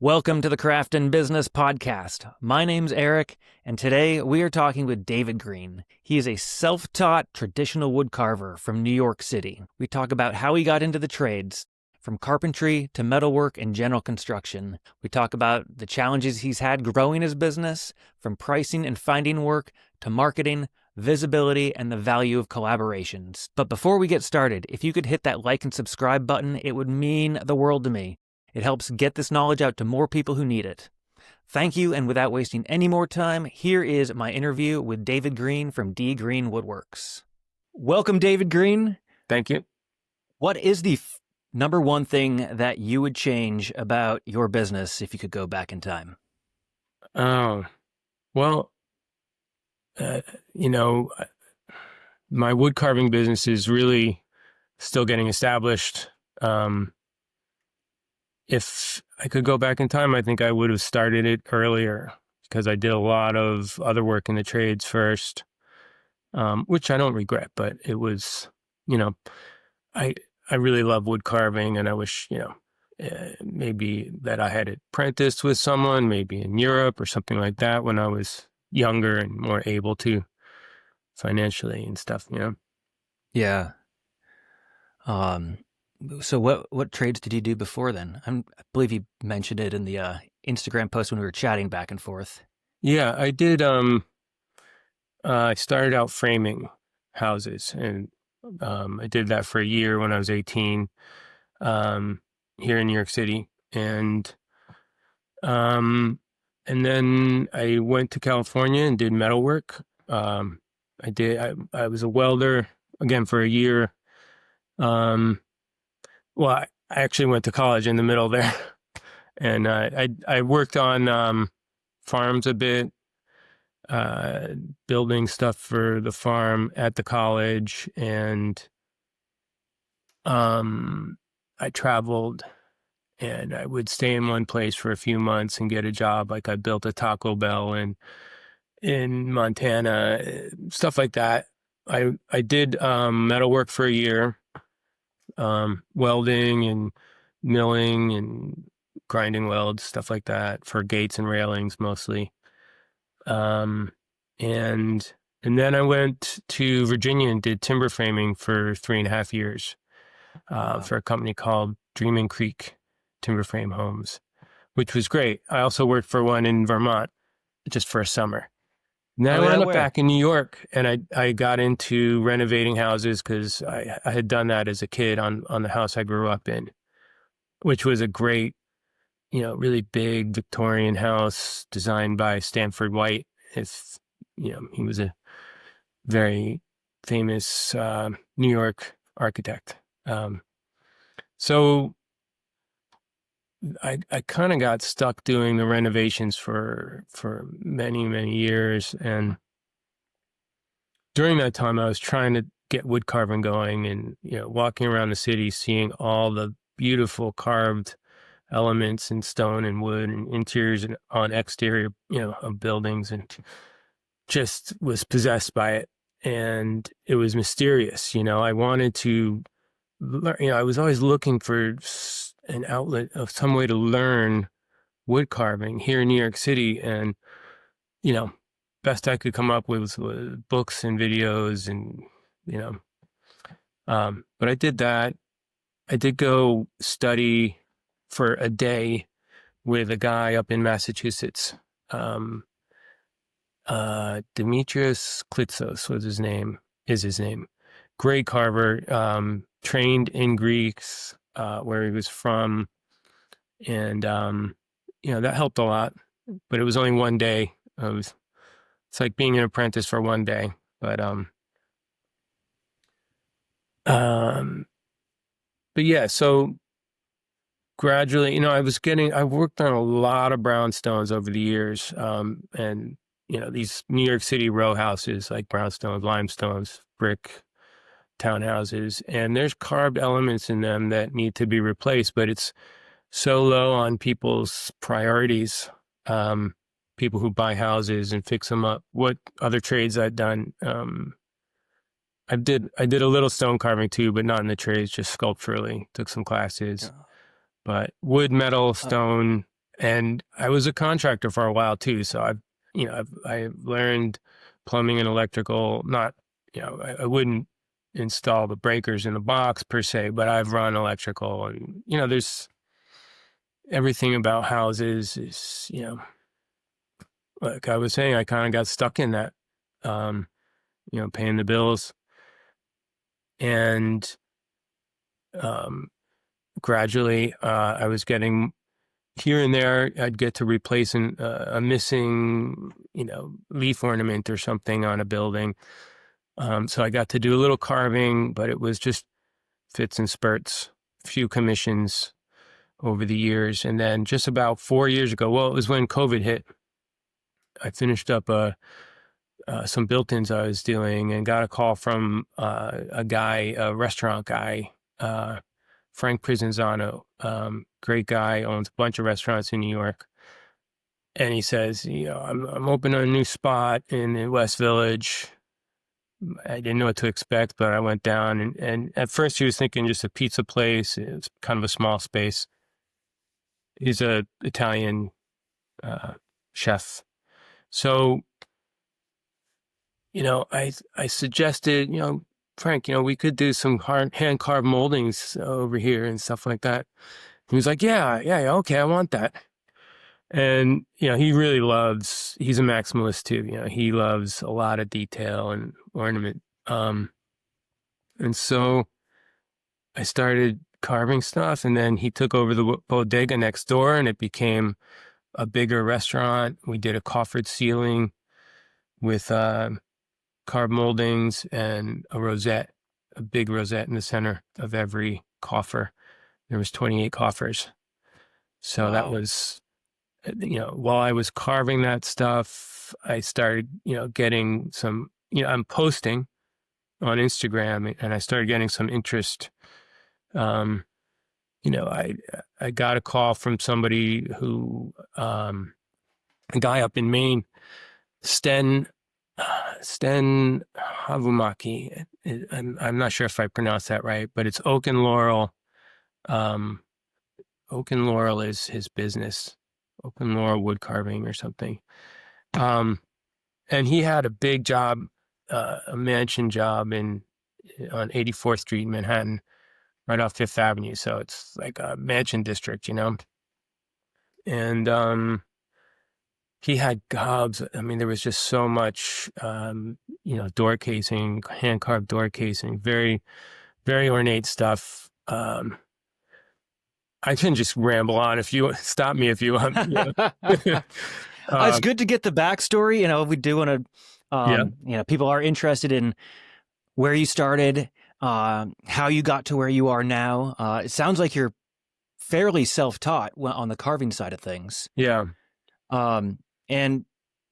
Welcome to the Craft and Business Podcast. My name's Eric, and today we are talking with David Green. He is a self-taught traditional woodcarver from New York City. We talk about how he got into the trades, from carpentry to metalwork and general construction. We talk about the challenges he's had growing his business, from pricing and finding work to marketing, visibility, and the value of collaborations. But before we get started, if you could hit that like and subscribe button, it would mean the world to me. It helps get this knowledge out to more people who need it. Thank you, and without wasting any more time, here is my interview with David Green from D. Green Woodworks. Welcome, David Green. Thank you. What is the number one thing that you would change about your business if you could go back in time? Oh, well, my woodcarving business is really still getting established. If I could go back in time, I think I would have started it earlier because I did a lot of other work in the trades first, which I don't regret, but it was, I really love wood carving, and I wish, maybe that I had apprenticed with someone, maybe in Europe or something like that when I was younger and more able to financially and stuff, Yeah. So what trades did you do before then? I believe you mentioned it in the Instagram post when we were chatting back and forth. Yeah, I did. I started out framing houses, and I did that for a year when I was 18 here in New York City. And then I went to California and did metalwork. I was a welder again for a year. Well, I actually went to college in the middle there, and I worked on farms a bit, building stuff for the farm at the college, and I traveled, and I would stay in one place for a few months and get a job. Like I built a Taco Bell in Montana, stuff like that. I did metalwork for a year. Welding and milling and grinding welds, stuff like that for gates and railings mostly. And then I went to Virginia and did timber framing for 3.5 years, for a company called Dreaming Creek Timber Frame Homes, which was great. I also worked for one in Vermont just for a summer. And then I wound up back in New York, and I got into renovating houses because I had done that as a kid on the house I grew up in, which was a great, really big Victorian house designed by Stanford White. He was a very famous New York architect. So I kind of got stuck doing the renovations for many, many years. And during that time, I was trying to get wood carving going and, walking around the city, seeing all the beautiful carved elements in stone and wood and interiors and on exterior, of buildings, and just was possessed by it. And it was mysterious. I wanted to learn, I was always looking for an outlet of some way to learn wood carving here in New York City. And, best I could come up with was books and videos and, but I did that. I did go study for a day with a guy up in Massachusetts. Demetrius Klitsos is his name. Great carver, trained in Greeks, where he was from. And, that helped a lot, but it was only one day. It's like being an apprentice for one day, but yeah, so gradually, I worked on a lot of brownstones over the years. And, these New York City row houses, like brownstones, limestones, brick townhouses, and there's carved elements in them that need to be replaced, but it's so low on people's priorities. People who buy houses and fix them up. What other trades I've done? I did a little stone carving too, but not in the trades, just sculpturally. Took some classes, but wood, metal, stone, And I was a contractor for a while too. So I've learned plumbing and electrical. Not, I wouldn't install the breakers in the box per se, but I've run electrical, and, there's everything about houses is, like I was saying, I kind of got stuck in that, paying the bills, and, gradually, I was getting here and there, I'd get to replace a missing, leaf ornament or something on a building. So I got to do a little carving, but it was just fits and spurts, few commissions over the years. And then just about 4 years ago, well, it was when COVID hit, I finished up some built-ins I was doing and got a call from a restaurant guy, Frank Prizanzano, great guy, owns a bunch of restaurants in New York. And he says, I'm opening a new spot in the West Village. I didn't know what to expect, but I went down, and at first he was thinking just a pizza place. It was kind of a small space. He's a Italian chef. So, I suggested, Frank, we could do some hand-carved moldings over here and stuff like that. He was like, yeah, okay, I want that. And, he's a maximalist too. He loves a lot of detail and ornament. And so I started carving stuff, and then he took over the bodega next door, and it became a bigger restaurant. We did a coffered ceiling with carved moldings and a big rosette in the center of every coffer. There was 28 coffers. So that was, while I was carving that stuff, I started, getting some, I'm posting on Instagram, and I started getting some interest. I got a call from somebody who, a guy up in Maine, Sten Havumaki. I'm not sure if I pronounced that right, but it's Oak and Laurel. Oak and Laurel is his business, Oak and Laurel Woodcarving or something. And he had a big job, a mansion job on 84th Street in Manhattan, right off Fifth Avenue. So it's like a mansion district, And he had gobs. I mean, there was just so much, door casing, hand-carved door casing, very, very ornate stuff. I can just ramble on. If you stop me, if you want. It's good to get the backstory. We do want to, people are interested in where you started, how you got to where you are now. It sounds like you're fairly self-taught on the carving side of things. Yeah. And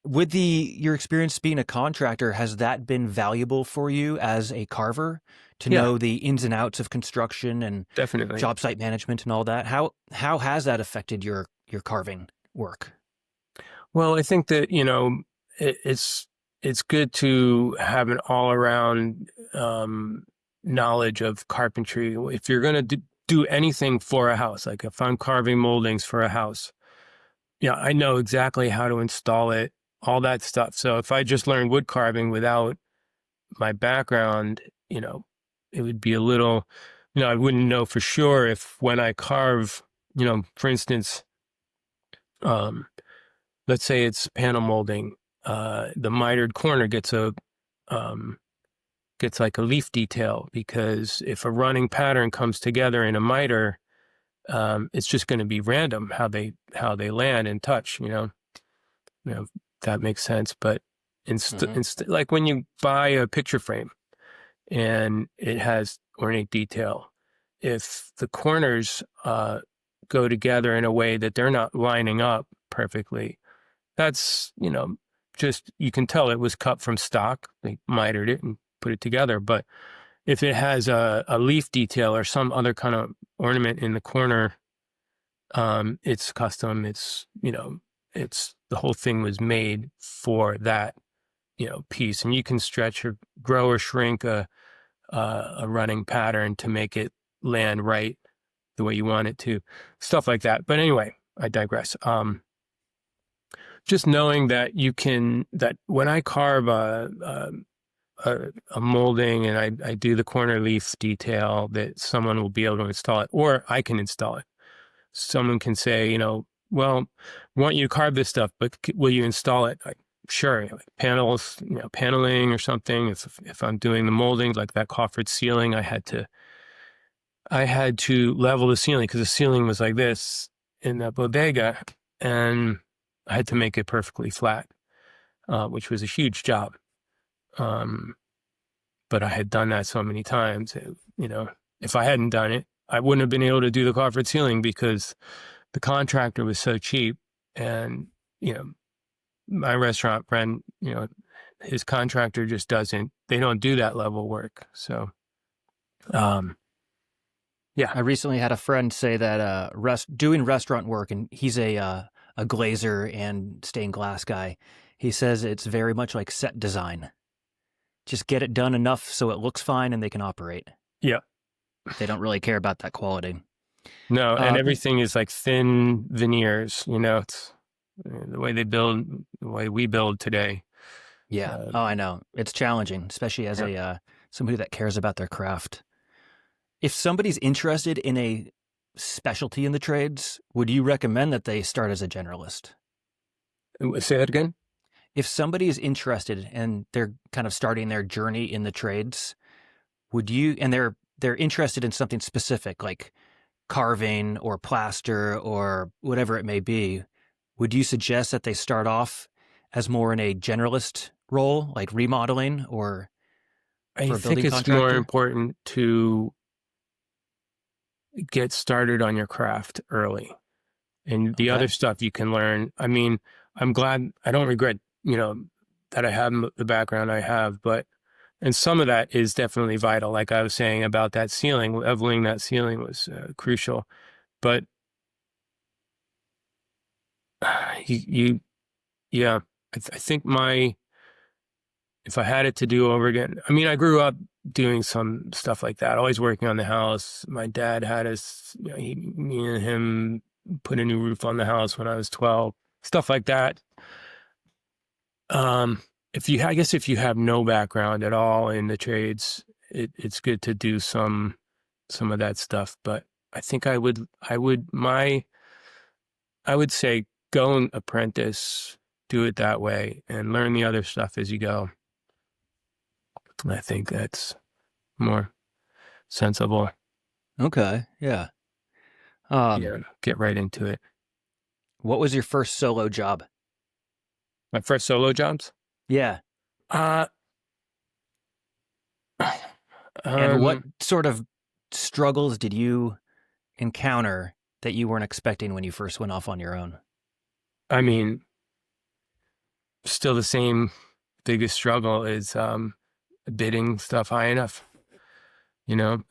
with your experience being a contractor, has that been valuable for you as a carver to know the ins and outs of construction and definitely job site management and all that? How has that affected your carving work? Well, I think that, it's good to have an all around knowledge of carpentry. If you're going to do anything for a house, like if I'm carving moldings for a house, I know exactly how to install it, all that stuff. So if I just learned wood carving without my background, it would be a little, I wouldn't know for sure if when I carve, for instance, let's say it's panel molding, the mitered corner gets like a leaf detail, because if a running pattern comes together in a miter, it's just going to be random how they land and touch, if that makes sense. But like when you buy a picture frame and it has ornate detail, if the corners go together in a way that they're not lining up perfectly, that's, just, you can tell it was cut from stock. They mitered it and put it together. But if it has a leaf detail or some other kind of ornament in the corner, it's custom. It's, it's the whole thing was made for that, piece. And you can stretch or grow or shrink a running pattern to make it land right the way you want it to, stuff like that. But anyway, I digress. Just knowing that that when I carve a molding and I do the corner leaf detail, that someone will be able to install it, or I can install it. Someone can say, well, I want you to carve this stuff, but will you install it? Like, sure, like panels, paneling or something. If I'm doing the molding, like that coffered ceiling, I had to level the ceiling because the ceiling was like this in that bodega, and I had to make it perfectly flat, which was a huge job. But I had done that so many times, if I hadn't done it, I wouldn't have been able to do the coffered ceiling because the contractor was so cheap. And, my restaurant friend, his contractor just they don't do that level work. So, yeah. I recently had a friend say that doing restaurant work, and he's a glazer and stained glass guy. He says it's very much like set design. Just get it done enough so it looks fine and they can operate. Yeah. They don't really care about that quality. No, and everything is like thin veneers, it's the way we build today. Yeah. I know. It's challenging, especially as somebody that cares about their craft. If somebody's interested in a specialty in the trades, would you recommend that they start as a generalist? Say that again? If somebody is interested and they're kind of starting their journey in the trades, and they're interested in something specific like carving or plaster or whatever it may be, would you suggest that they start off as more in a generalist role, like remodeling or I think it's more important to get started on your craft early, and the other stuff you can learn. I mean, I'm glad, I don't regret, that I have the background I have, and some of that is definitely vital. Like I was saying about that ceiling, leveling that ceiling was crucial. But I think if I had it to do over again, I mean, I grew up doing some stuff like that, always working on the house. My dad had us, me and him put a new roof on the house when I was 12, stuff like that. I guess if you have no background at all in the trades, it's good to do some of that stuff. But I think I would say go and apprentice, do it that way, and learn the other stuff as you go. I think that's more sensible. Okay, yeah. Get right into it. What was your first solo job? My first solo jobs? Yeah. And what sort of struggles did you encounter that you weren't expecting when you first went off on your own? I mean, still the same biggest struggle is bidding stuff high enough. You're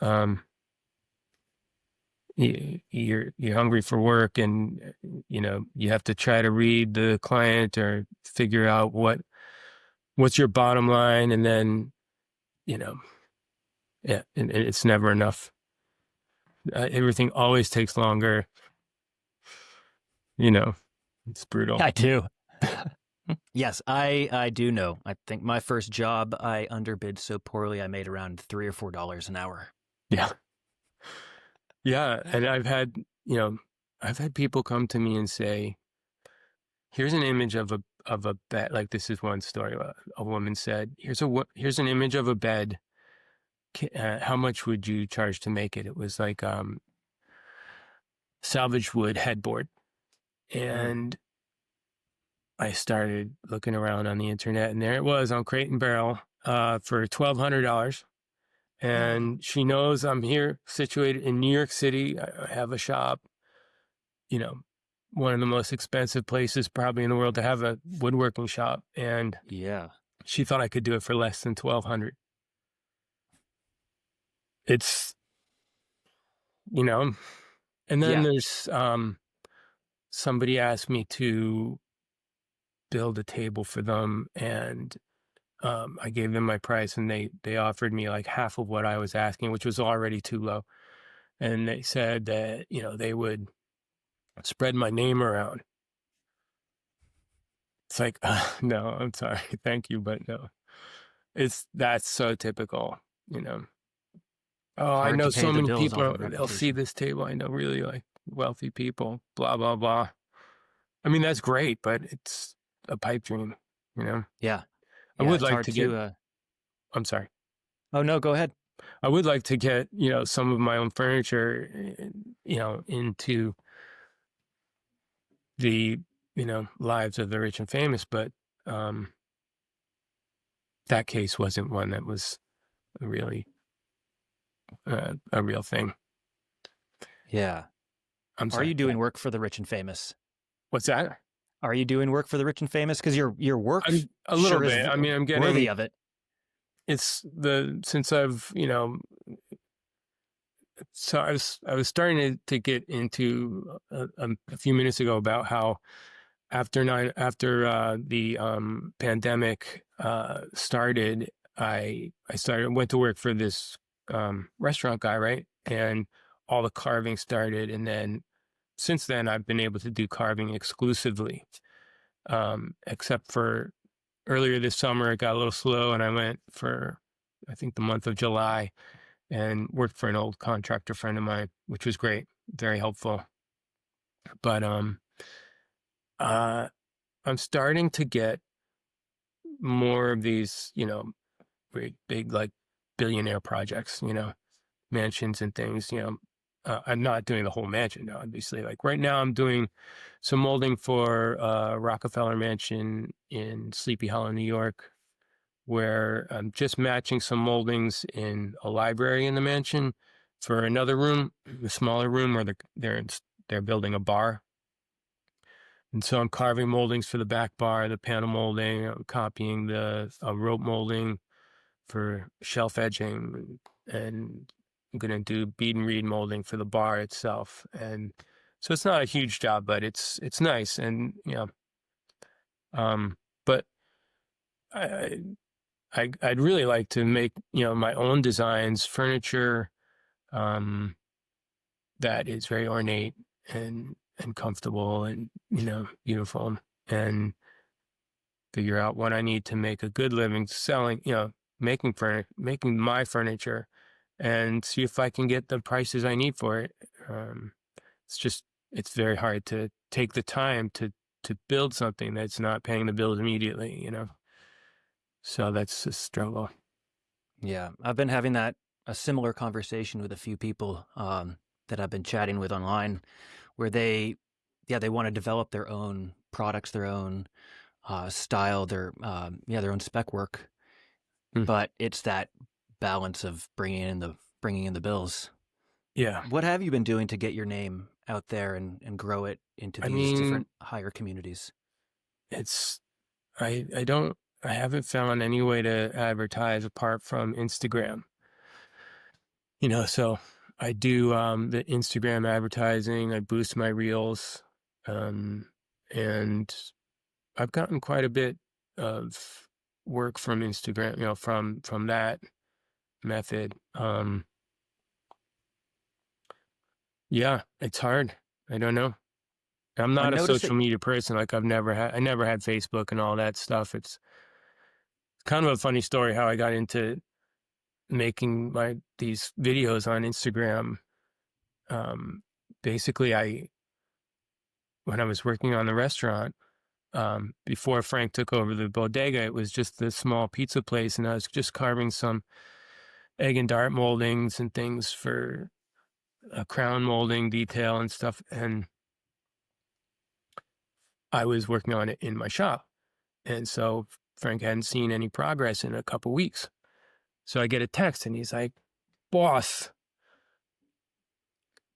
hungry for work, and you have to try to read the client or figure out what's your bottom line, and then and it's never enough. Everything always takes longer. It's brutal. I do. Yes, I do know. I think my first job, I underbid so poorly, I made around $3 or $4 an hour. Yeah. Yeah. And I've had people come to me and say, here's an image of a bed. Like, this is one story. A woman said, here's an image of a bed. How much would you charge to make it? It was like salvage wood headboard. And I started looking around on the internet, and there it was on Crate and Barrel for $1,200. And she knows I'm here, situated in New York City. I have a shop, one of the most expensive places probably in the world to have a woodworking shop. And she thought I could do it for less than $1,200. It's, and then there's somebody asked me to build a table for them, and I gave them my price, and they offered me like half of what I was asking, which was already too low. And they said that, they would spread my name around. It's like, no, I'm sorry. Thank you, but no. That's so typical, you know. Oh, I Hard know to pay so the many bills off people, of they'll see reputation. this table. I know really like wealthy people, blah, blah, blah. I mean, that's great, but it's a pipe dream, you know. Yeah. I Yeah, would it's like hard to get, to I'm sorry. Oh no, go ahead. I would like to get, some of my own furniture, into the, lives of the rich and famous, but um, that case wasn't one that was really a real thing. Yeah. I'm Are sorry. you Go doing ahead. work for the rich and famous? What's that? Are you doing work for the rich and famous? Because your work I'm a little sure is bit. I mean, I'm worthy getting of it. since I've, so I was starting to get into a few minutes ago about how after the pandemic started, I went to work for this restaurant guy, right? And all the carving started, and then since then I've been able to do carving exclusively, except for earlier this summer it got a little slow, and I went for I think the month of July and worked for an old contractor friend of mine, which was great, very helpful. But uh, I'm starting to get more of these, big like billionaire projects, mansions and things. I'm not doing the whole mansion, obviously. Like right now, I'm doing some molding for Rockefeller Mansion in Sleepy Hollow, New York, where I'm just matching some moldings in a library in the mansion for another room, the smaller room where they're building a bar. And so I'm carving moldings for the back bar, the panel molding, I'm copying the rope molding for shelf edging, and I'm going to do bead and reed molding for the bar itself. And so it's not a huge job, but it's nice. And, but I, I'd really like to make, my own designs, furniture, um, that is very ornate and comfortable and, beautiful, and figure out what I need to make a good living selling, making my furniture, and see if I can get the prices I need for it. Um, it's very hard to take the time to build something that's not paying the bills immediately. So that's a struggle. Yeah, I've been having a similar conversation with a few people that I've been chatting with online, where they want to develop their own products, their own style, their own spec work, Mm. but it's that balance of bringing in the bills. Yeah. What have you been doing to get your name out there and grow it into I these mean, different higher communities? it's, I haven't found any way to advertise apart from Instagram. So I do the Instagram advertising, I boost my reels, um, and I've gotten quite a bit of work from Instagram, from that method. Yeah, it's hard. I don't know. I'm I not a noticed that. social media person. Like I never had Facebook and all that stuff. It's kind of a funny story how I got into making these videos on Instagram. Um, Basically, when I was working on the restaurant, before Frank took over the bodega, it was just this small pizza place, and I was just carving some egg and dart moldings and things for a crown molding detail and stuff. And I was working on it in my shop. And so Frank hadn't seen any progress in a couple weeks. So I get a text and he's like, "Boss,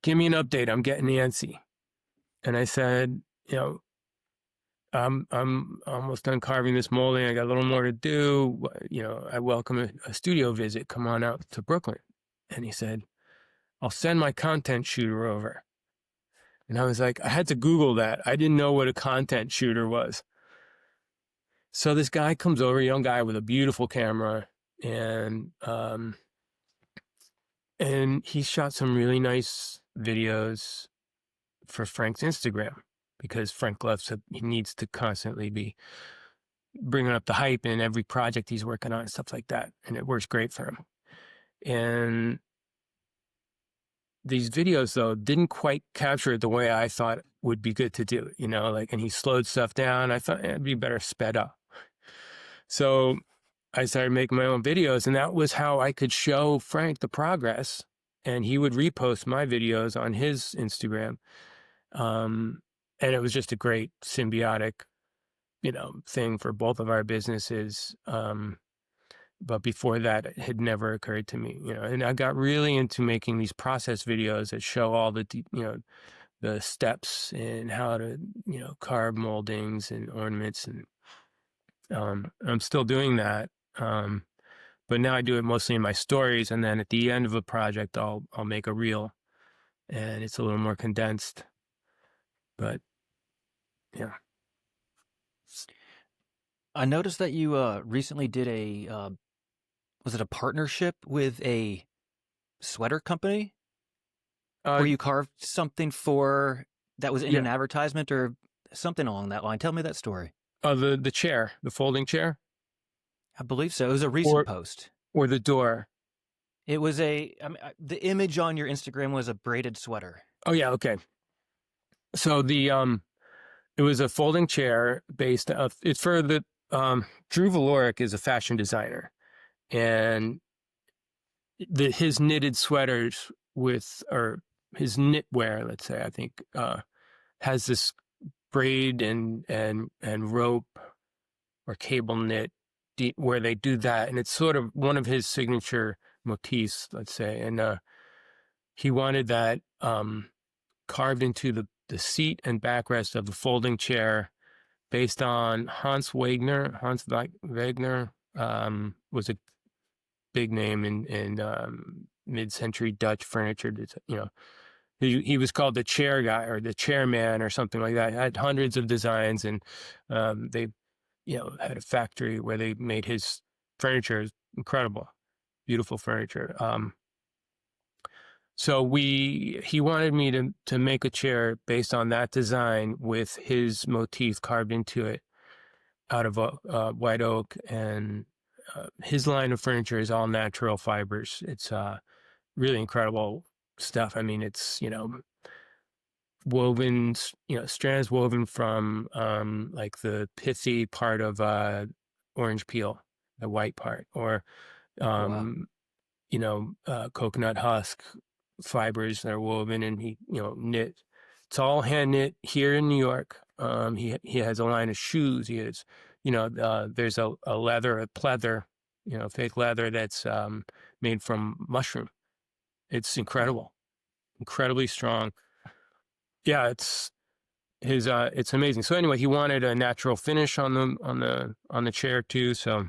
give me an update. I'm getting antsy." And I said, I'm almost done carving this molding. I got a little more to do. I welcome a studio visit. Come on out to Brooklyn. And he said, "I'll send my content shooter over." And I was like, I had to Google that. I didn't know what a content shooter was. So this guy comes over, a young guy with a beautiful camera, and he shot some really nice videos for Frank's Instagram, because Frank loves he needs to constantly be bringing up the hype in every project he's working on and stuff like that. And it works great for him. And these videos, though, didn't quite capture it the way I thought would be good to do, and he slowed stuff down. I thought it'd be better sped up. So I started making my own videos, and that was how I could show Frank the progress, and he would repost my videos on his Instagram. And it was just a great symbiotic, thing for both of our businesses. But before that, it had never occurred to me, and I got really into making these process videos that show all the, the steps and how to, carve moldings and ornaments. And I'm still doing that. But now I do it mostly in my stories. And then at the end of a project, I'll make a reel, and it's a little more condensed, but yeah. I noticed that you recently did was it a partnership with a sweater company where you carved something that was in an advertisement or something along that line? Tell me that story. The chair, the folding chair? I believe so. It was a recent post. Or the door. It was the image on your Instagram was a braided sweater. Oh yeah, okay. So it was a folding chair based it's for the Drew Valoric is a fashion designer, and his knitted sweaters or his knitwear, let's say, I think, has this braid and rope or cable knit where they do that, and it's sort of one of his signature motifs, let's say, and he wanted that carved into the seat and backrest of the folding chair, based on Hans Wagner. Hans Wagner was a big name in mid-century Dutch furniture. He was called the chair guy or the chairman or something like that. He had hundreds of designs, and they, had a factory where they made his furniture. Incredible, beautiful furniture. So he wanted me to make a chair based on that design with his motif carved into it out of white oak, and his line of furniture is all natural fibers. It's really incredible stuff. I mean, it's, woven, strands woven from like the pithy part of orange peel, the white part, or Wow. coconut husk fibers that are woven, and he, knit. It's all hand knit here in New York. He has a line of shoes. He has, there's a pleather, fake leather that's made from mushroom. It's incredible, incredibly strong. Yeah, it's amazing. So anyway, he wanted a natural finish on the chair too. So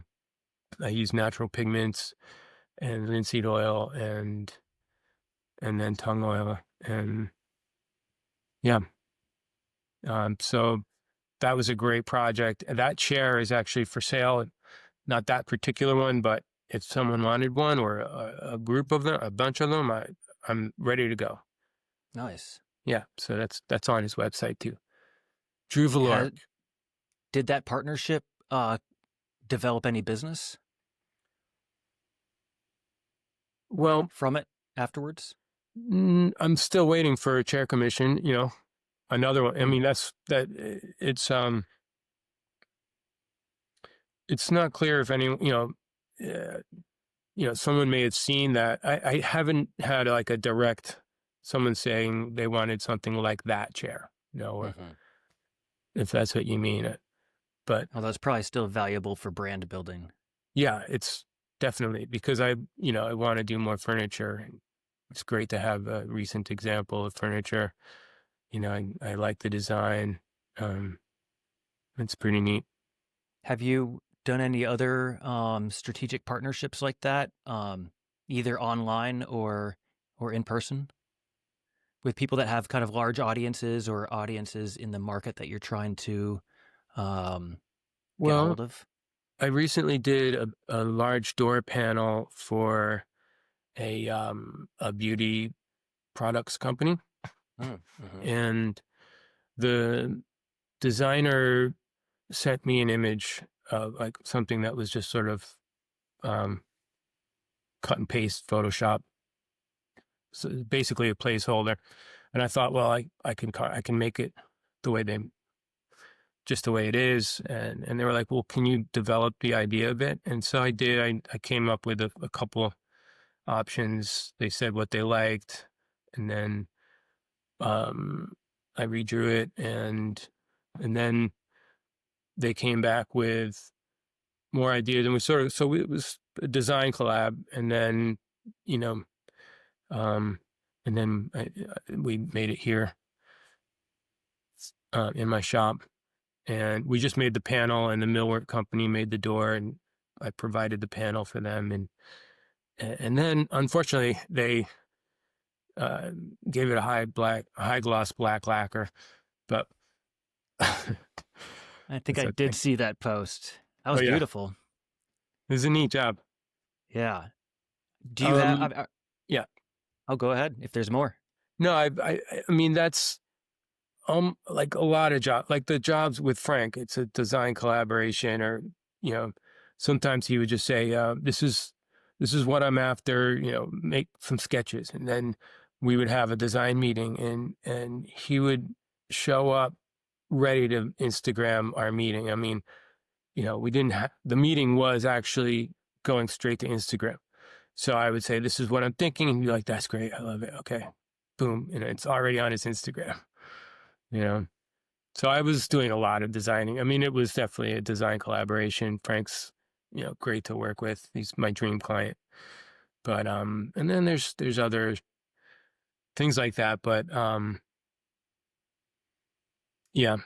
I used natural pigments and linseed oil and then tung oil, and yeah. So that was a great project. That chair is actually for sale. Not that particular one, but if someone wanted one or a group of them, a bunch of them, I'm ready to go. Nice. Yeah. So that's on his website too. Drew Valoric. Did that partnership develop any business? Well, from it afterwards? I'm still waiting for a chair commission, another one. I mean, it's not clear if any, someone may have seen that. I haven't had like a direct someone saying they wanted something like that chair, or if that's what you mean. But that's probably still valuable for brand building. Yeah, it's definitely, because I want to do more furniture. It's great to have a recent example of furniture. I like the design. It's pretty neat. Have you done any other strategic partnerships like that, either online or in person, with people that have kind of large audiences or audiences in the market that you're trying to get hold of? I recently did a large door panel for a beauty products company, Mm-hmm. And the designer sent me an image of like something that was just sort of um, cut and paste Photoshop, so basically a placeholder. And I thought, well, I can make it the way they just the way it is. And they were like, well, can you develop the idea of it? And so I did. I came up with a couple options. They said what they liked, and then um, I redrew it, and then they came back with more ideas, and it was a design collab, and then you know, um, and then we made it here in my shop, and we just made the panel, and the millwork company made the door, and I provided the panel for them, and then unfortunately they uh, gave it a high gloss black lacquer, but I think it's I did okay. see that post. That Oh was yeah, beautiful. it was a neat job. Yeah. Do you have? Um, yeah, I'll go ahead if there's more. no, I mean that's like a lot of jobs, like the jobs with Frank. It's a design collaboration, or you know, sometimes he would just say, this is what I'm after. You know, make some sketches, and then we would have a design meeting, and he would show up ready to Instagram our meeting. I mean, you know, we didn't have the meeting was actually going straight to Instagram. So I would say, this is what I'm thinking. And he'd be like, that's great. I love it. Okay. Boom. And it's already on his Instagram, you know? So I was doing a lot of designing. I mean, it was definitely a design collaboration. Frank's, you know, great to work with. He's my dream client. But, and then there's other things like that. But, yeah,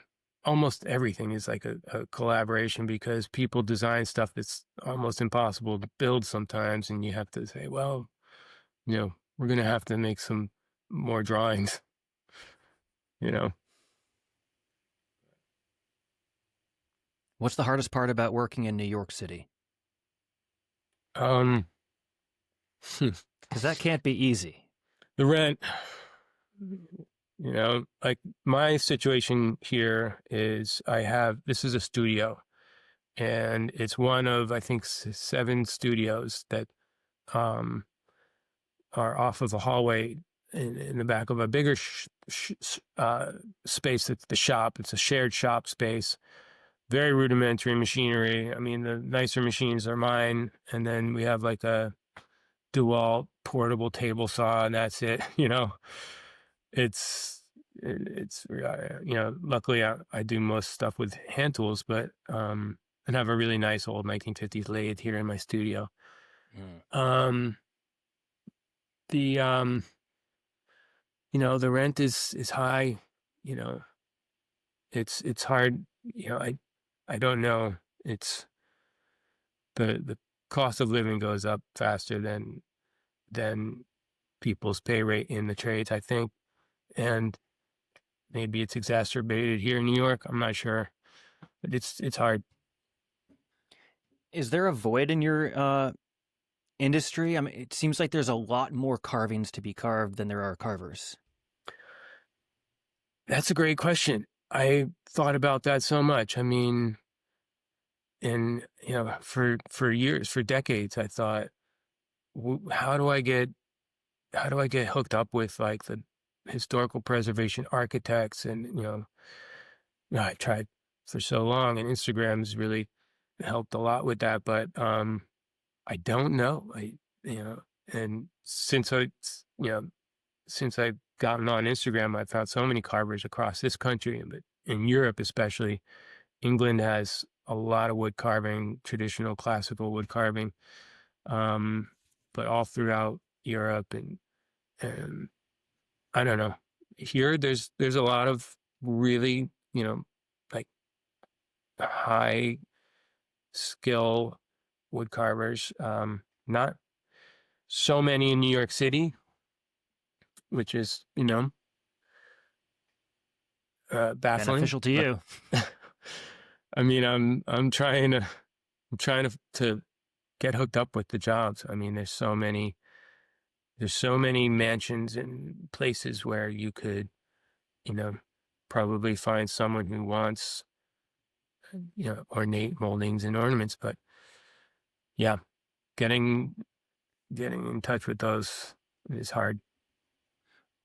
almost everything is like a collaboration, because people design stuff that's almost impossible to build sometimes. And you have to say, well, you know, we're going to have to make some more drawings, you know. What's the hardest part about working in New York City? Um, Because that can't be easy. the rent, you know, like my situation here is this is a studio, and it's one of, I think, 7 studios that um, are off of a hallway in the back of a bigger space. That's the shop. It's a shared shop space. Very rudimentary machinery. I mean, the nicer machines are mine, and then we have like a DeWalt portable table saw, and that's it. You know, it's you know, luckily I do most stuff with hand tools, but and have a really nice old 1950s lathe here in my studio. Mm. Um, the you know, the rent is high. You know, it's hard. You know, I don't know. It's the cost of living goes up faster than people's pay rate in the trades, I think. And maybe it's exacerbated here in New York. I'm not sure, but it's hard. Is there a void in your industry? I mean, it seems like there's a lot more carvings to be carved than there are carvers. That's a great question. I thought about that so much. I mean, and you know, for years, for decades, I thought, how do I get hooked up with like the historical preservation architects? And I tried for so long, and Instagram's really helped a lot with that. But I don't know. And since I've gotten on Instagram, I've found so many carvers across this country, but in Europe especially. England has a lot of wood carving, traditional classical wood carving, but all throughout Europe, and I don't know. Here, there's a lot of really, like high skill wood carvers. Not so many in New York City, which is, baffling. Beneficial to But you. I mean, I'm trying to get hooked up with the jobs. I mean, there's so many mansions and places where you could probably find someone who wants, ornate moldings and ornaments. But yeah, getting in touch with those is hard.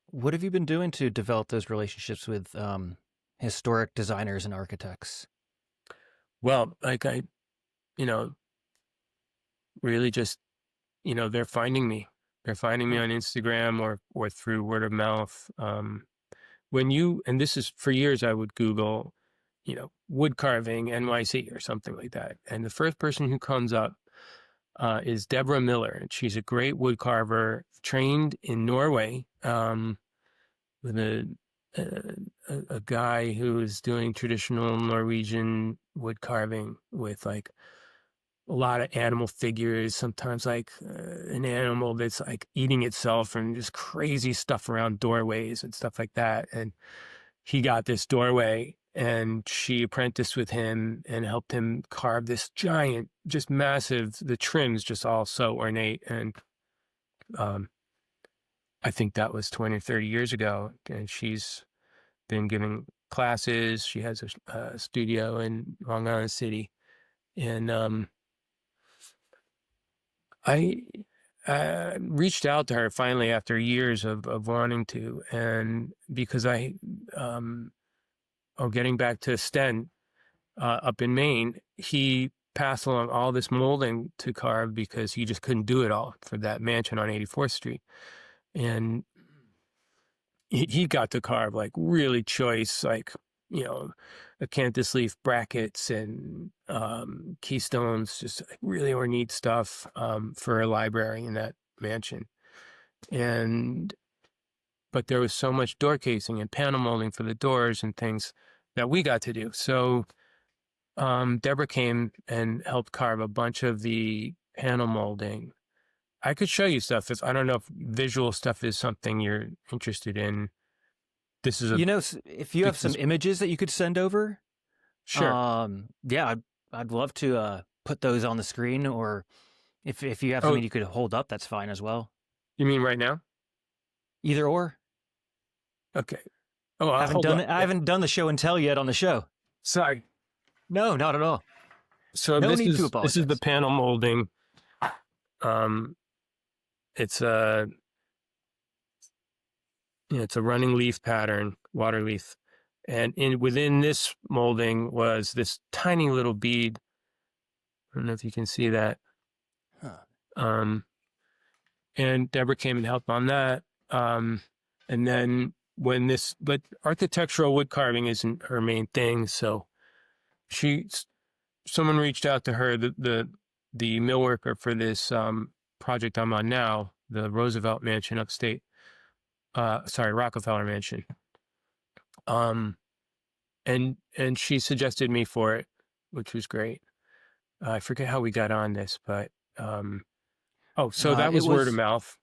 What have you been doing to develop those relationships with historic designers and architects? Well, like you know, really just, they're finding me. They're finding me Hmm. on Instagram or through word of mouth. And this is for years, I would Google, wood carving NYC or something like that. And the first person who comes up is Deborah Miller. And she's a great wood carver trained in Norway with a guy who is doing traditional Norwegian wood carving with like a lot of animal figures, sometimes like an animal that's like eating itself and just crazy stuff around doorways and stuff like that. And he got this doorway and she apprenticed with him and helped him carve this giant, just massive, the trim's just all so ornate. And um, I think that was 20 or 30 years ago. And she's been giving classes. She has a studio in Long Island City. And I reached out to her finally after years of wanting to, and because getting back to Sten up in Maine, he passed along all this molding to carve because he just couldn't do it all for that mansion on 84th Street. And he got to carve like really choice, like, acanthus leaf brackets and keystones, just like really ornate stuff for a library in that mansion. But there was so much door casing and panel molding for the doors and things that we got to do. So Deborah came and helped carve a bunch of the panel molding. I could show you stuff I don't know if visual stuff is something you're interested in. This is If you have some images that you could send over, sure. yeah, I'd love to put those on the screen, or if you have something you could hold up, that's fine as well. You mean right now? Either or. Okay. Oh, I haven't done the show and tell yet on the show. Sorry. No, not at all. So no this need is to apologize. This is the panel molding. It's a running leaf pattern, water leaf, and within this molding was this tiny little bead. I don't know if you can see that. Huh. And Deborah came and helped on that. And then but architectural wood carving isn't her main thing, so someone reached out to her, the millworker for this project I'm on now, the Roosevelt Mansion upstate. Rockefeller Mansion. And she suggested me for it, which was great. I forget how we got on this, but so that was word of mouth.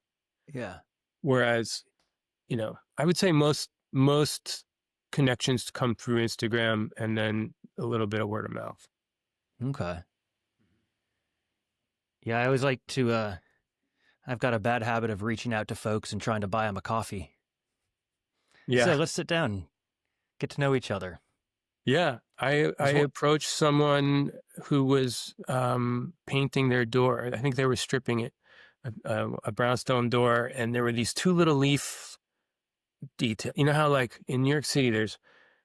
Yeah. Whereas, I would say most connections come through Instagram and then a little bit of word of mouth. Okay. Yeah, I always like to, I've got a bad habit of reaching out to folks and trying to buy them a coffee. Yeah. So let's sit down, get to know each other. Yeah. I approached someone who was painting their door. I think they were stripping it, a brownstone door, and there were these two little leaf detail. You know how like in New York City, there's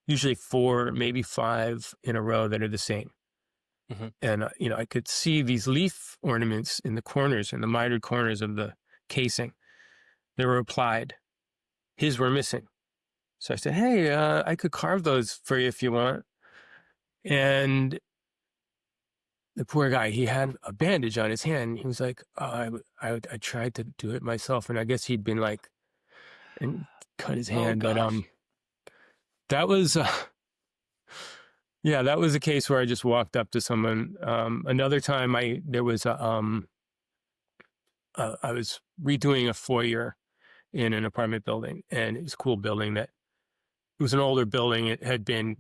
usually 4, maybe 5 in a row that are the same. Mm-hmm. And, I could see these leaf ornaments in the corners, in the mitered corners of the casing. They were applied. His were missing. So I said, hey, I could carve those for you if you want. And the poor guy, he had a bandage on his hand. He was like, I tried to do it myself. And I guess he'd been like, and cut his hand. But that was... yeah, that was a case where I just walked up to someone. Another time I was redoing a foyer in an apartment building, and it was a cool building it was an older building. It had been,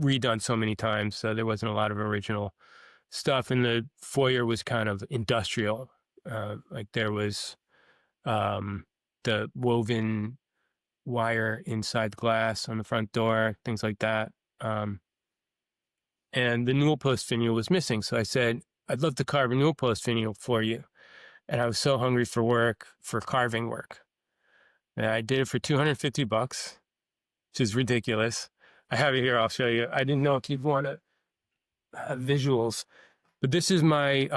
redone so many times, so there wasn't a lot of original stuff. And the foyer was kind of industrial. Like there was the woven wire inside the glass on the front door, things like that. And the newel post finial was missing. So I said, I'd love to carve a newel post finial for you. And I was so hungry for work, for carving work. And I did it for $250, which is ridiculous. I have it here. I'll show you. I didn't know if you'd want to have visuals, but this is my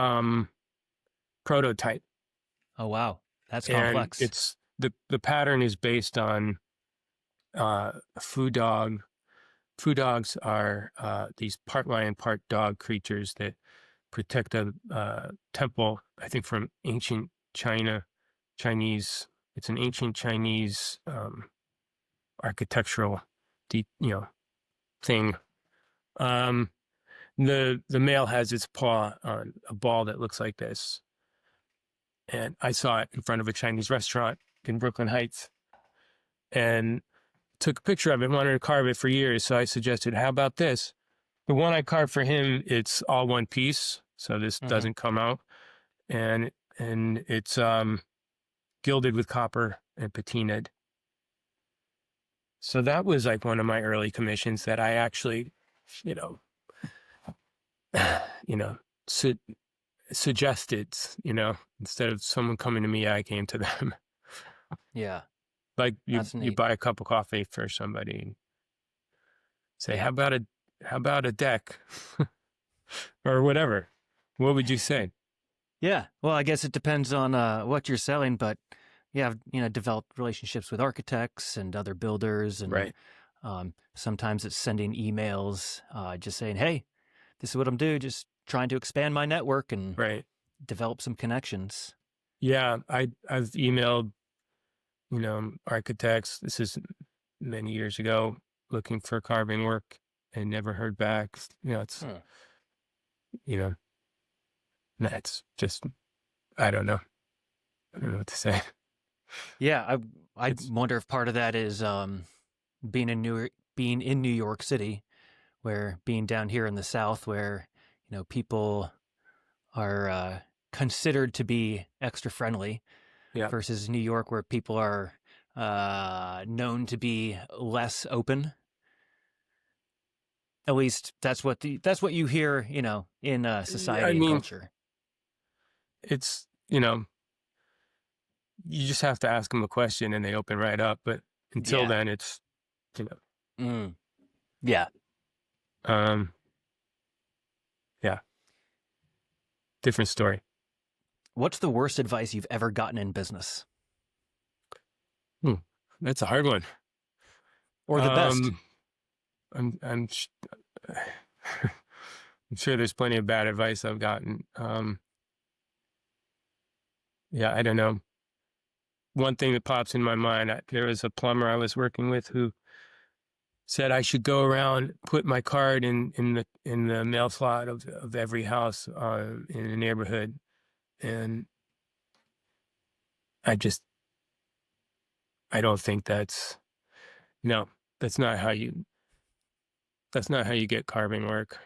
prototype. Oh, wow. That's And complex. it's the pattern is based on food dog. Food dogs are these part lion, part dog creatures that protect a temple, I think from ancient Chinese. It's an ancient Chinese architectural, thing. The male has its paw on a ball that looks like this, and I saw it in front of a Chinese restaurant in Brooklyn Heights, and took a picture of it. Wanted to carve it for years, so I suggested, "How about this?" The one I carved for him, it's all one piece, so this doesn't come out, and it's gilded with copper and patinaed. So that was like one of my early commissions that I actually, suggested, instead of someone coming to me, I came to them. Yeah. Like you neat. buy a cup of coffee for somebody and say, how about a deck or whatever? What would you say? Yeah. Well, I guess it depends on what you're selling, but you have, developed relationships with architects and other builders. And Right. Sometimes it's sending emails, just saying, hey, this is what I'm doing, just trying to expand my network and Right. develop some connections. Yeah. I've emailed, architects. This is many years ago, looking for carving work and never heard back. It's, that's just, I don't know. I don't know what to say. Yeah. I wonder if part of that is being in New York City, where being down here in the South, where, people are considered to be extra friendly. Yeah. Versus New York, where people are known to be less open. At least that's what you hear, in I society and mean, culture. it's, you just have to ask them a question and they open right up. But until then, it's, Yeah. Yeah. Different story. What's the worst advice you've ever gotten in business? That's a hard one. Or the best? I'm sure there's plenty of bad advice I've gotten. Yeah, I don't know. One thing that pops in my mind, there was a plumber I was working with who said I should go around, put my card in the mail slot of every house in the neighborhood, and I don't think that's not how you get carving work.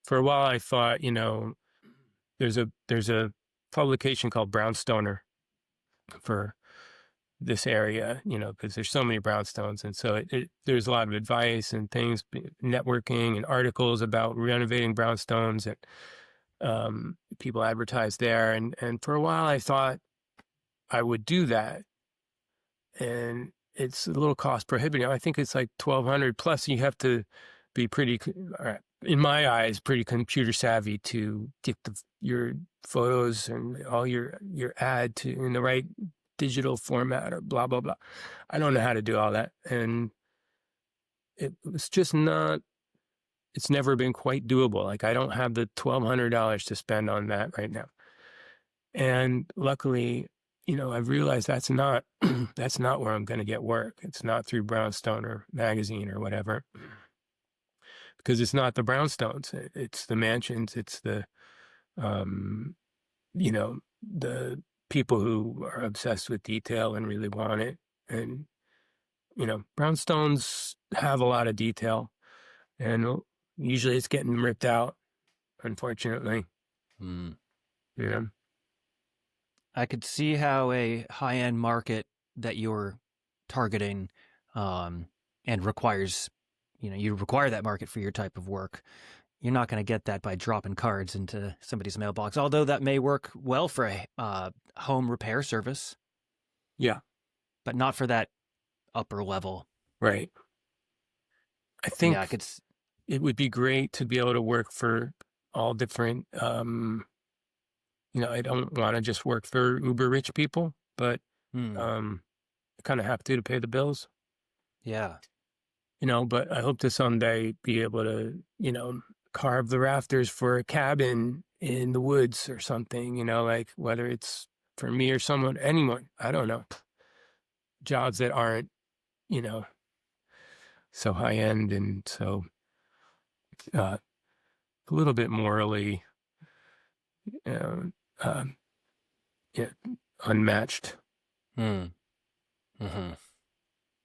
For a while, I thought, there's a publication called Brownstoner for this area, because there's so many brownstones. And so there's a lot of advice and things, networking and articles about renovating brownstones that people advertise there. And for a while I thought I would do that. And it's a little cost prohibitive. I think it's like $1,200 plus you have to be pretty, in my eyes, pretty computer savvy to get your photos and all your ad in the right digital format or blah, blah, blah. I don't know how to do all that. And it was just it's never been quite doable. Like I don't have the $1,200 to spend on that right now. And luckily, I've realized that's not where I'm going to get work. It's not through Brownstone or magazine or whatever, because it's not the brownstones. It's the mansions. It's the, the people who are obsessed with detail and really want it. And, brownstones have a lot of detail, and usually it's getting ripped out, unfortunately. I could see how a high-end market that you're targeting, and requires, you require that market for your type of work. You're not going to get that by dropping cards into somebody's mailbox, although that may work well for a home repair service, Yeah, but not for that upper level. right. I Yeah, I think could. it would be great to be able to work for all different, I don't want to just work for uber rich people, but Hmm. I kind of have to pay the bills, Yeah. but I hope to someday be able to, carve the rafters for a cabin in the woods or something, like whether it's for me or anyone, I don't know, jobs that aren't, you know, so high end and so a little bit morally uh, um, yeah, unmatched. Hmm. Hmm.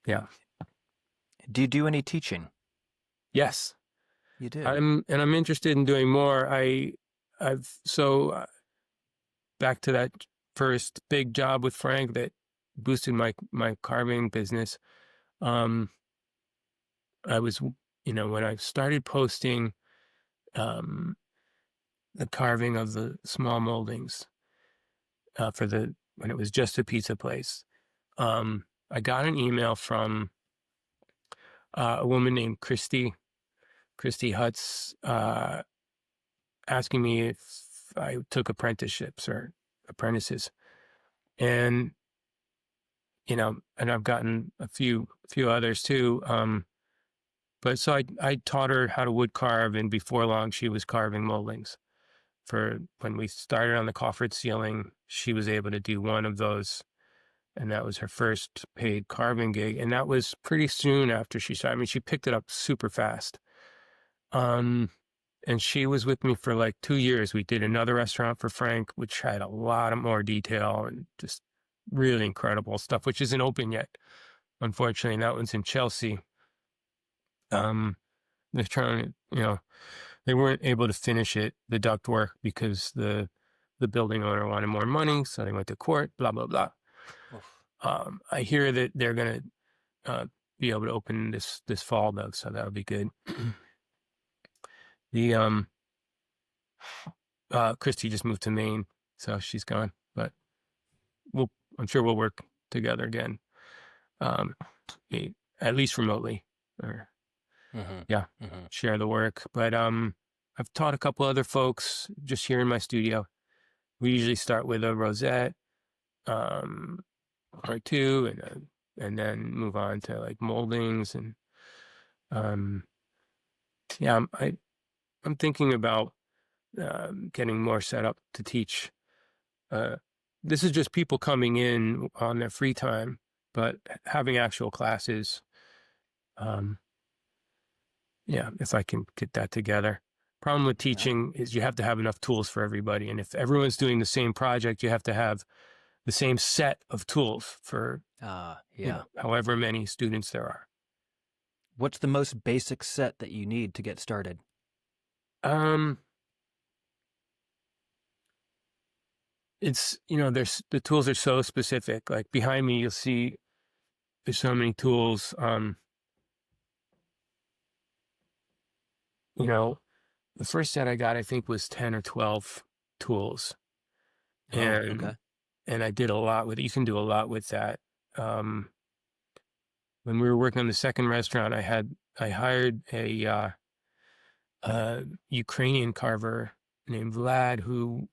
Yeah. Do you do any teaching? Yes. You do. I'm interested in doing more. Back to that first big job with Frank that boosted my carving business. Um, I was, when I started posting um, the carving of the small moldings when it was just a pizza place, I got an email from a woman named Christy Hutz, asking me if I took apprenticeships or apprentices. And, and I've gotten a few others too. But so I taught her how to wood carve, and before long she was carving moldings. For when we started on the coffered ceiling, she was able to do one of those, and that was her first paid carving gig. And that was pretty soon after she started. I mean, she picked it up super fast. And she was with me for like 2 years. We did another restaurant for Frank, which had a lot of more detail and just really incredible stuff, which isn't open yet, unfortunately. And that one's in Chelsea. They're trying to, they weren't able to finish it, the ductwork, because the building owner wanted more money, so they went to court, blah, blah, blah. I hear that they're going to be able to open this fall, though, so that would be good. The Christy just moved to Maine, so she's gone, but I'm sure we'll work together again, at least remotely, or share the work. But I've taught a couple other folks just here in my studio. We usually start with a rosette, or two, and then move on to like moldings and I'm thinking about getting more set up to teach. This is just people coming in on their free time, but having actual classes. If I can get that together. Problem with teaching is you have to have enough tools for everybody. And if everyone's doing the same project, you have to have the same set of tools for however many students there are. What's the most basic set that you need to get started? It's, the tools are so specific. Like behind me, you'll see there's so many tools. The first set I got, I think, was 10 or 12 tools. And I did a lot with it. You can do a lot with that. When we were working on the second restaurant, I hired a Ukrainian carver named Vlad, who,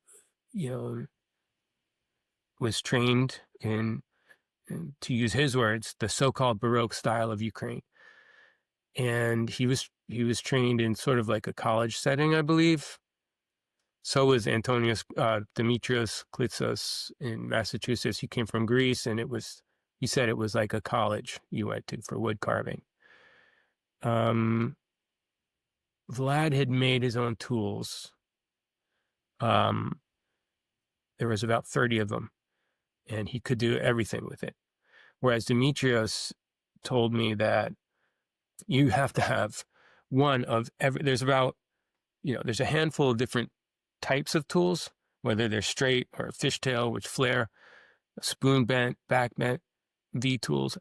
was trained in, to use his words, the so-called Baroque style of Ukraine. And he was trained in sort of like a college setting, I believe. So was Antonios Dimitrios Klitsos in Massachusetts. He came from Greece, and he said it was like a college you went to for wood carving. Vlad had made his own tools. There was about 30 of them, and he could do everything with it. Whereas Dimitrios told me that you have to have one of every, there's about, there's a handful of different types of tools, whether they're straight or fishtail, which flare, spoon bent, back bent, V tools,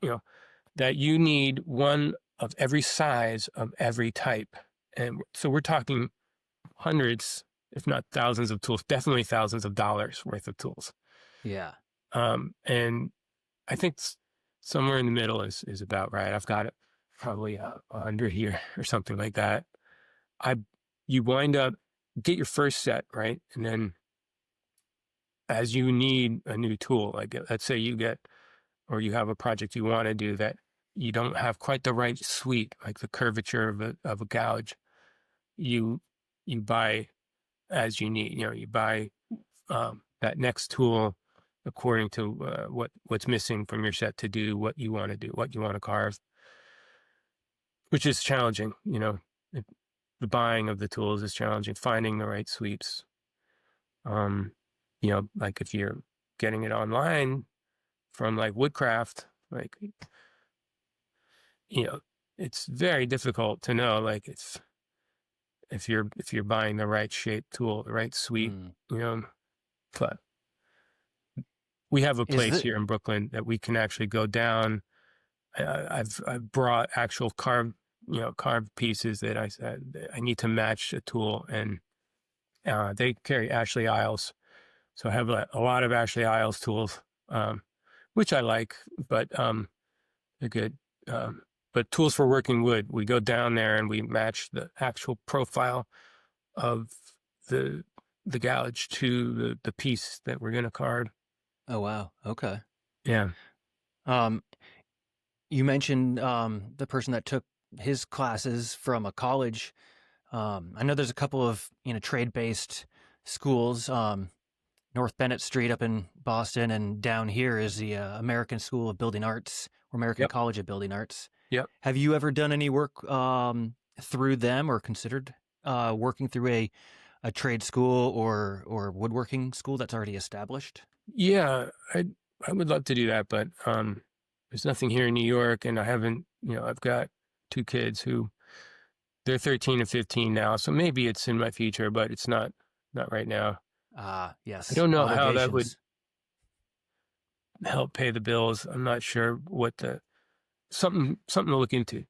that you need one of every size of every type. And so we're talking hundreds, if not thousands of tools, definitely thousands of dollars worth of tools. Yeah. And I think somewhere in the middle is about right. I've got probably 100 here or something like that. You wind up, get your first set, right? And then as you need a new tool, like let's say you get, or you have a project you want to do that you don't have quite the right sweep, like the curvature of a gouge, you buy as you need. You buy that next tool according to what's missing from your set to do what you want to do, what you want to carve, which is challenging. The buying of the tools is challenging. Finding the right sweeps. Like if you're getting it online from like Woodcraft, like it's very difficult to know like if you're buying the right shape tool, the right sweep, but we have a Is place that here in Brooklyn that we can actually go down. I've brought actual carved pieces that I said I need to match a tool, and they carry Ashley Isles, so I have a lot of Ashley Isles tools, which I like, but they're good. But tools for working wood, we go down there and we match the actual profile of the gouge to the piece that we're going to carve. Oh, wow. Okay. Yeah. Um, you mentioned the person that took his classes from a college. I know there's a couple of trade-based schools. North Bennett Street up in Boston, and down here is the American School of Building Arts, or American Yep. College of Building Arts. Yep. Have you ever done any work through them, or considered working through a trade school or woodworking school that's already established? Yeah, I would love to do that, but there's nothing here in New York, and I haven't. I've got two kids who they're 13 and 15 now, so maybe it's in my future, but it's not right now. Yes. I don't know how that would Obligations. help pay the bills. I'm not sure what something to look into.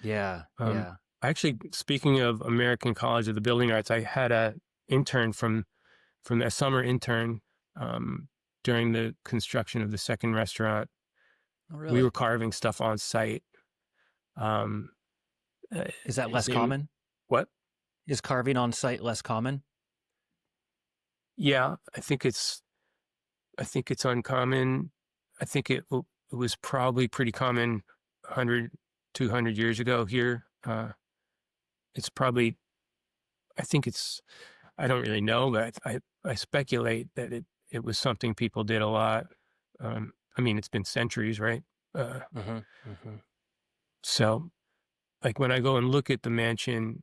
Yeah. Yeah. Actually, speaking of American College of the Building Arts, I had a intern from a summer intern during the construction of the second restaurant. Oh, We really? were carving stuff on site. Is that less his name- common? What? Is carving on site less common? Yeah, I think it's uncommon. I think it was probably pretty common 100, 200 years ago here. It's probably, I don't really know, but I speculate that it was something people did a lot. I mean, it's been centuries, right? So like when I go and look at the mansion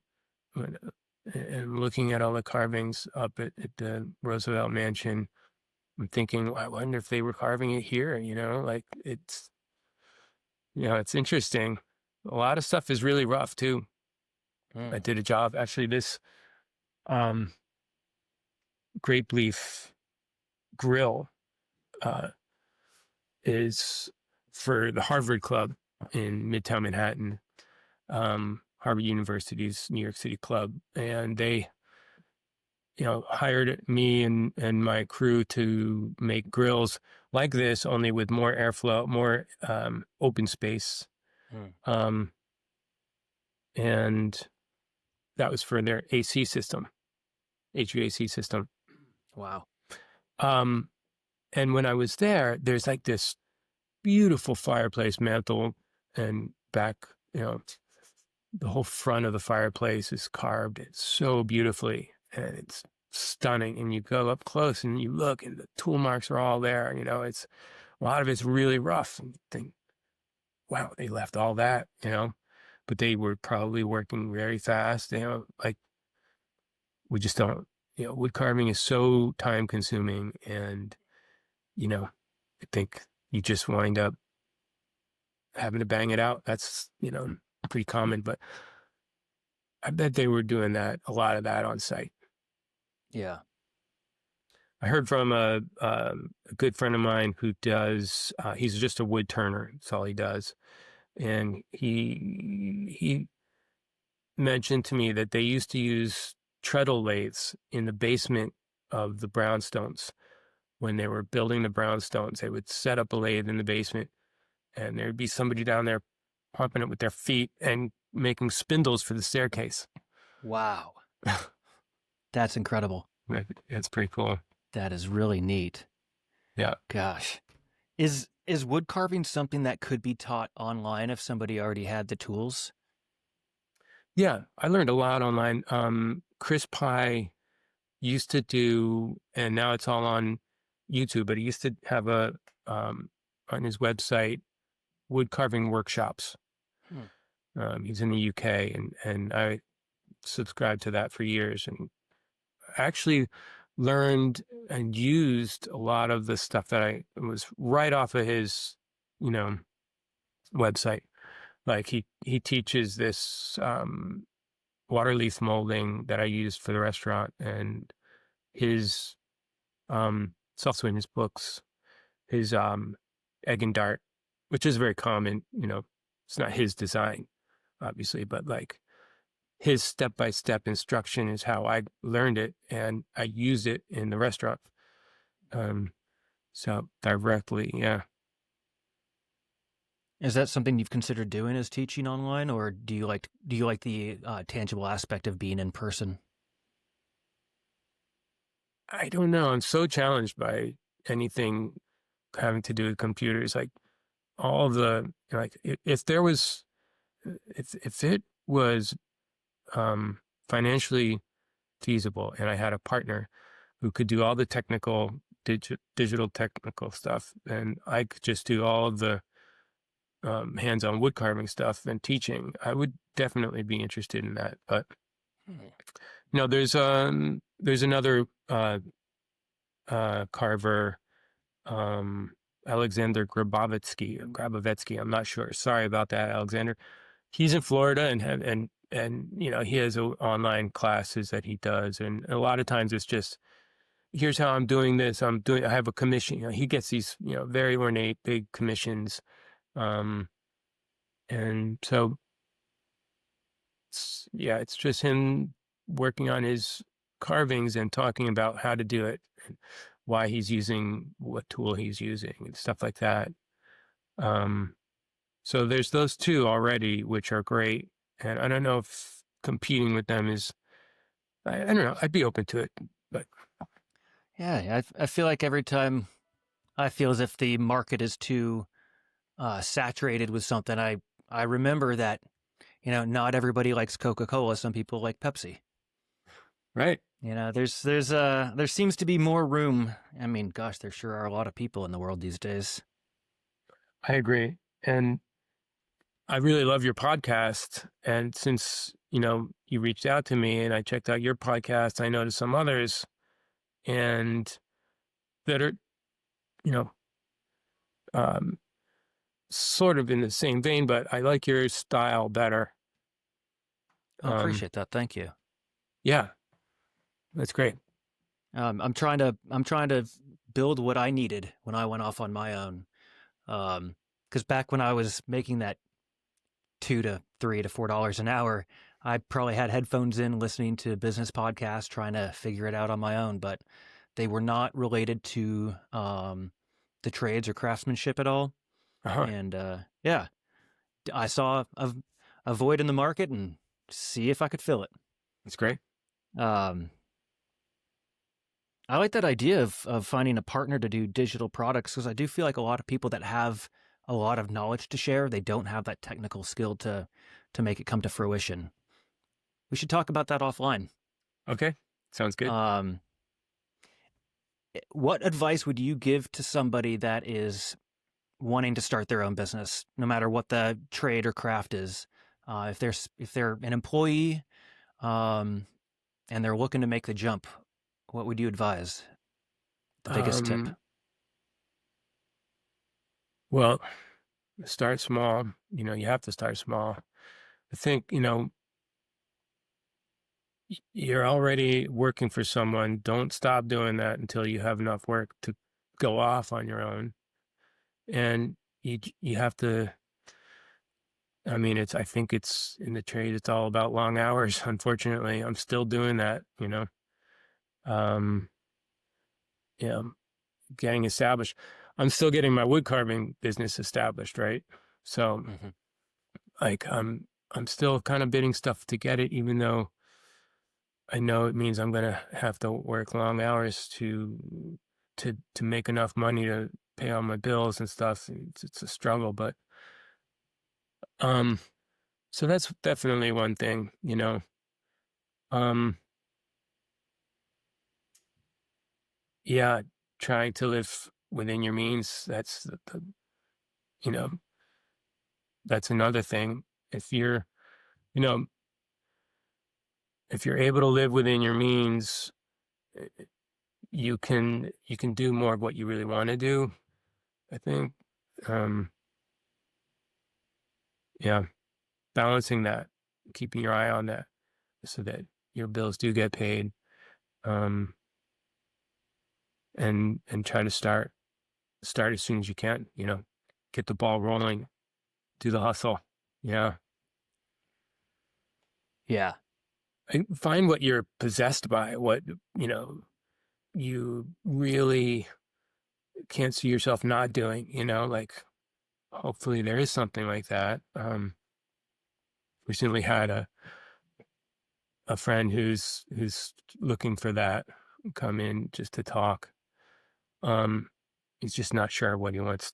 and looking at all the carvings up at the Roosevelt Mansion, I'm thinking, well, I wonder if they were carving it here, like it's interesting. A lot of stuff is really rough too. I did a job, actually, this grape leaf grill is for the Harvard Club in Midtown Manhattan, Harvard University's New York City club. And they, hired me and my crew to make grills like this, only with more airflow, more open space. And that was for their AC system, HVAC system. Wow. And when I was there, there's like this beautiful fireplace mantle, and back, the whole front of the fireplace is carved so beautifully, and it's stunning. And you go up close and you look, and the tool marks are all there. It's a lot of it's really rough. And you think, wow, they left all that, but they were probably working very fast. Like we just don't. Wood carving is so time consuming, and I think you just wind up having to bang it out. That's pretty common, but I bet they were doing a lot of that on site. Yeah. I heard from a good friend of mine who does, he's just a wood turner. That's all he does. and he mentioned to me that they used to use treadle lathes in the basement of the brownstones. When they were building the brownstones, they would set up a lathe in the basement, and there'd be somebody down there pumping it with their feet and making spindles for the staircase. Wow. That's incredible. That's pretty cool. That is really neat. Yeah. Gosh. Is wood carving something that could be taught online if somebody already had the tools? Yeah, I learned a lot online. Chris Pye used to do, and now it's all on YouTube, but he used to have on his website, wood carving workshops. He's in the UK, and I subscribed to that for years, and actually learned and used a lot of the stuff that I was right off of his, website. Like he teaches this water leaf molding that I used for the restaurant, and his it's also in his books, his egg and dart, which is very common. It's not his design, obviously, but like his step-by-step instruction is how I learned it, and I used it in the restaurant. So directly, yeah. Is that something you've considered doing, as teaching online, or do you like the tangible aspect of being in person? I don't know. I'm so challenged by anything having to do with computers. Like all the if there was if it was financially feasible and I had a partner who could do all the technical digital technical stuff, and I could just do all of the hands-on wood carving stuff and teaching, I would definitely be interested in that. But there's another carver, Alexander Grabovetsky. I'm not sure. Sorry about that, Alexander. He's in Florida and he has online classes that he does, and a lot of times it's just, here's how I'm doing this. I have a commission. He gets these very ornate big commissions. And so, it's just him working on his carvings and talking about how to do it, and why he's using what tool he's using and stuff like that. So there's those two already, which are great. And I don't know if competing with them is, I don't know, I'd be open to it, but. Yeah, I feel like every time I feel as if the market is too saturated with something, I remember that, not everybody likes Coca-Cola. Some people like Pepsi. Right. There seems to be more room. I mean, gosh, there sure are a lot of people in the world these days. I agree. And I really love your podcast. And since, you reached out to me and I checked out your podcast, I noticed some others and that are, sort of in the same vein, but I like your style better. I appreciate that. Thank you. Yeah, that's great. I'm trying to build what I needed when I went off on my own. Because back when I was making that $2 to $3 to $4 an hour, I probably had headphones in, listening to business podcasts, trying to figure it out on my own. But they were not related to the trades or craftsmanship at all. Uh-huh. And I saw a void in the market and see if I could fill it. That's great. I like that idea of finding a partner to do digital products, because I do feel like a lot of people that have a lot of knowledge to share, they don't have that technical skill to make it come to fruition. We should talk about that offline. Okay, sounds good. What advice would you give to somebody that is wanting to start their own business, no matter what the trade or craft is? If they're an employee and they're looking to make the jump, what would you advise? The biggest tip? Well, start small. You have to start small. I think, you're already working for someone. Don't stop doing that until you have enough work to go off on your own. And you have to I mean, I think it's in the trade, it's all about long hours. Unfortunately, I'm still doing that, um, yeah, getting established. I'm still getting my wood carving business established, right? So Hmm. like, I'm still kind of bidding stuff to get it, even though I know it means I'm gonna have to work long hours to make enough money to pay all my bills and stuff. It's a struggle, but um, so that's definitely one thing. Um, yeah, trying to live within your means. You know, that's another thing. If you're, you know, if you're able to live within your means, eh, you can do more of what you really want to do, I think. Um, yeah, balancing that, keeping your eye on that so that your bills do get paid. Um, and try to start as soon as you can, get the ball rolling, do the hustle. Yeah. Yeah. And find what you're possessed by, what, you really can't see yourself not doing, like hopefully there is something like that. Recently had a friend who's looking for that come in just to talk. Um, he's just not sure what he wants.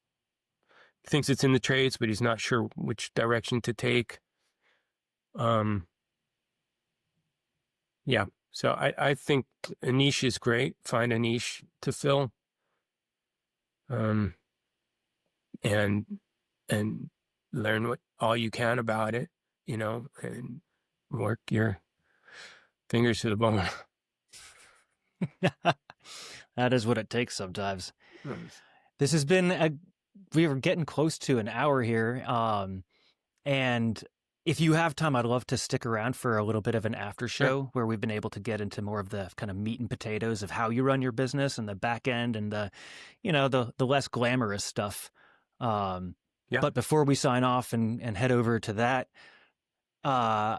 He thinks it's in the trades, but he's not sure which direction to take. Um, yeah. So I think a niche is great. Find a niche to fill. Um, and and learn what all you can about it, and work your fingers to the bone. That is what it takes sometimes. Nice. This has been we were getting close to an hour here. And if you have time, I'd love to stick around for a little bit of an after Sure. show where we've been able to get into more of the kind of meat and potatoes of how you run your business and the back end and the less glamorous stuff. Um, Yeah. but before we sign off and head over to that, uh,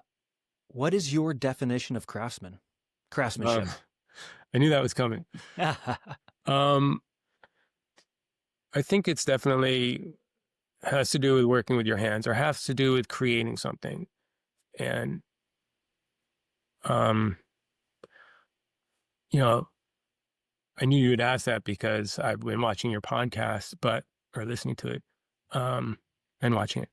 what is your definition of craftsmanship? I knew that was coming. Um, I think it's definitely has to do with working with your hands, or has to do with creating something. And um, you know, I knew you would ask that because I've been watching your podcast, or listening to it, and watching it.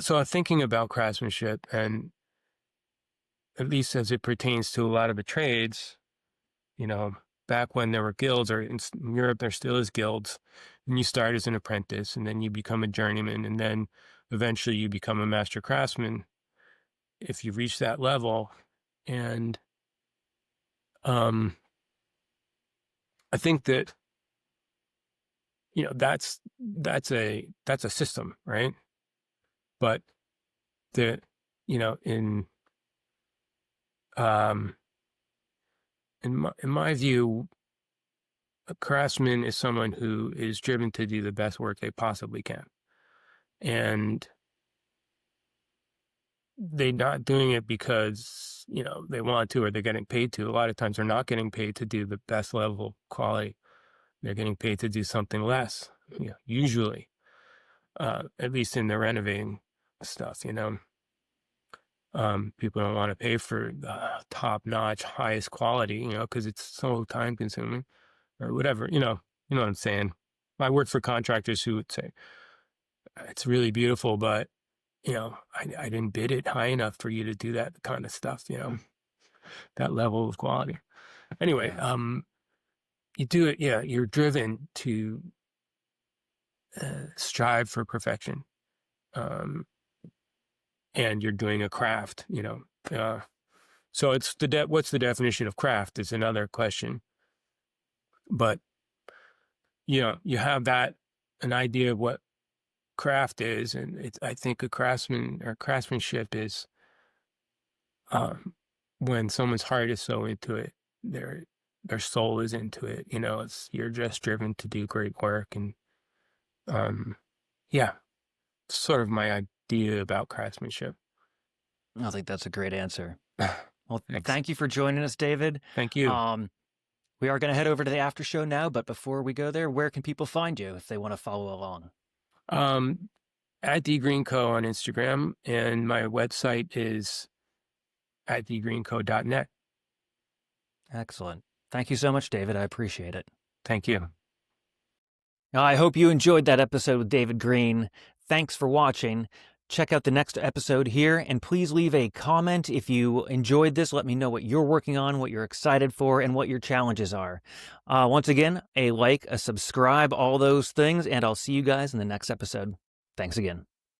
So I'm thinking about craftsmanship, and at least as it pertains to a lot of the trades, you know, back when there were guilds, or in Europe there still is guilds, and you start as an apprentice, and then you become a journeyman, and then eventually you become a master craftsman if you reach that level. And um, I think that that's a system, right? But the um, in my view, a craftsman is someone who is driven to do the best work they possibly can. And they're not doing it because, they want to or they're getting paid to. A lot of times they're not getting paid to do the best level of quality. They're getting paid to do something less, usually, at least in the renovating stuff. People don't want to pay for top-notch, highest quality, because it's so time-consuming or whatever, you know what I'm saying. I work for contractors who would say, it's really beautiful, but, I didn't bid it high enough for you to do that kind of stuff, that level of quality. Anyway, Yeah. you do it, yeah, you're driven to strive for perfection. And you're doing a craft, so it's what's the definition of craft is another question. But, you have an idea of what craft is, and I think a craftsman or craftsmanship is when someone's heart is so into it, their soul is into it. You're just driven to do great work, and yeah, sort of my idea about craftsmanship. I think that's a great answer. Well, Thanks. thank you for joining us, David. Thank you. We are going to head over to the after show now, but before we go there, where can people find you if they want to follow along? At dgreenco on Instagram, and my website is at dgreenco.net. Excellent. Thank you so much, David. I appreciate it. Thank you. I hope you enjoyed that episode with David Green. Thanks for watching. Check out the next episode here, and please leave a comment if you enjoyed this. Let me know what you're working on, what you're excited for, and what your challenges are. Once again, a like, a subscribe, all those things, and I'll see you guys in the next episode. Thanks again.